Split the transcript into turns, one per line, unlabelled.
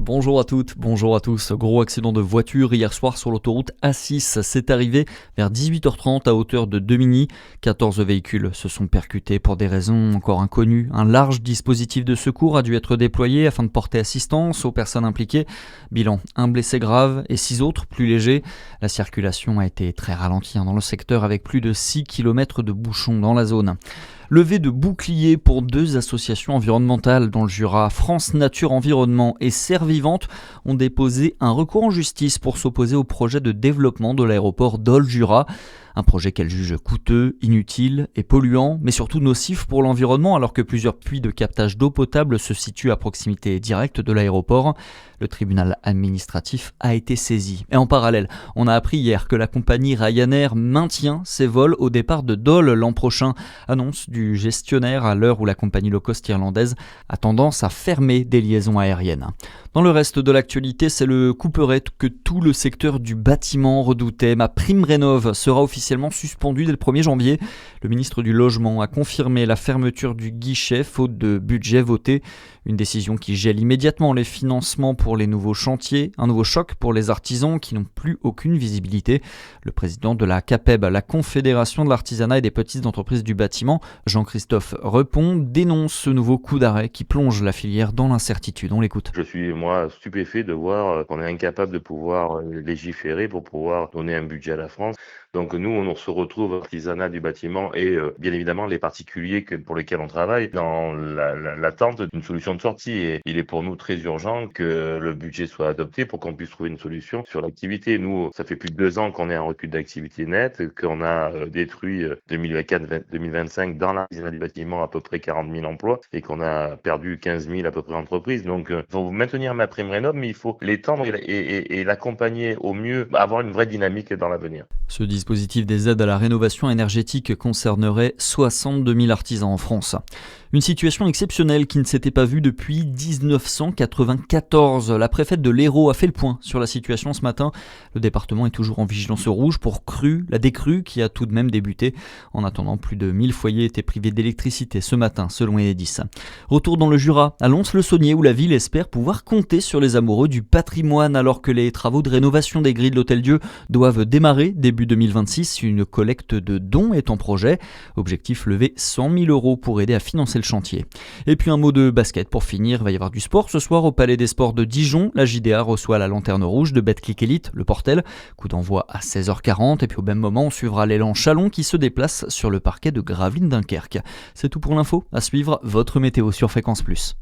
Bonjour à toutes, bonjour à tous. Gros accident de voiture hier soir sur l'autoroute A6. C'est arrivé vers 18h30 à hauteur de Demigny. 14 véhicules se sont percutés pour des raisons encore inconnues. Un large dispositif de secours a dû être déployé afin de porter assistance aux personnes impliquées. Bilan, un blessé grave et 6 autres plus légers. La circulation a été très ralentie dans le secteur avec plus de 6 km de bouchons dans la zone. Levée de boucliers pour 2 associations environnementales dans le Jura. France Nature Environnement et Serre Vivante ont déposé un recours en justice pour s'opposer au projet de développement de l'aéroport Dole-Jura. Un projet qu'elles jugent coûteux, inutile et polluant, mais surtout nocif pour l'environnement alors que plusieurs puits de captage d'eau potable se situent à proximité directe de l'aéroport. Le tribunal administratif a été saisi. Et en parallèle, on a appris hier que la compagnie Ryanair maintient ses vols au départ de Dole l'an prochain. Annonce du gestionnaire à l'heure où la compagnie low-cost irlandaise a tendance à fermer des liaisons aériennes. Dans le reste de l'actualité, c'est le couperet que tout le secteur du bâtiment redoutait. MaPrimeRénov' sera officiellement suspendue dès le 1er janvier. Le ministre du Logement a confirmé la fermeture du guichet faute de budget voté. Une décision qui gèle immédiatement les financements pour les nouveaux chantiers. Un nouveau choc pour les artisans qui n'ont plus aucune visibilité. Le président de la CAPEB, la Confédération de l'artisanat et des petites entreprises du bâtiment, Jean-Christophe Repon, dénonce ce nouveau coup d'arrêt qui plonge la filière dans l'incertitude. On l'écoute.
Je suis, moi, stupéfait de voir qu'on est incapable de pouvoir légiférer pour pouvoir donner un budget à la France. Donc nous, on se retrouve artisanat du bâtiment et bien évidemment les particuliers pour lesquels on travaille dans l'attente d'une solution de sortie. Et il est pour nous très urgent que le budget soit adopté pour qu'on puisse trouver une solution sur l'activité. Nous, ça fait plus de 2 ans qu'on est en recul d'activité nette, qu'on a détruit 2024-2025 dans l'artisanat du bâtiment à peu près 40 000 emplois et qu'on a perdu 15 000 à peu près entreprises. Donc il faut maintenir MaPrimeRénov', mais il faut l'étendre et l'accompagner au mieux, avoir une vraie dynamique dans l'avenir.
Ce dispositif des aides à la rénovation énergétique concernerait 62 000 artisans en France. Une situation exceptionnelle qui ne s'était pas vue depuis 1994. La préfète de l'Hérault a fait le point sur la situation ce matin. Le département est toujours en vigilance rouge pour la décrue qui a tout de même débuté. En attendant, plus de 1000 foyers étaient privés d'électricité ce matin, selon Enedis. Retour dans le Jura, à Lons-le-Saunier, où la ville espère pouvoir compter sur les amoureux du patrimoine alors que les travaux de rénovation des grilles de l'Hôtel-Dieu doivent démarrer début 2026. Une collecte de dons est en projet. Objectif, lever 100 000 € pour aider à financer le chantier. Et puis un mot de basket pour finir. Il va y avoir du sport ce soir au Palais des Sports de Dijon. La JDA reçoit la Lanterne Rouge de Betclic Elite, le Portel. Coup d'envoi à 16h40. Et puis au même moment, on suivra l'élan Chalon qui se déplace sur le parquet de Gravelines Dunkerque. C'est tout pour l'info. À suivre, votre météo sur Fréquence Plus.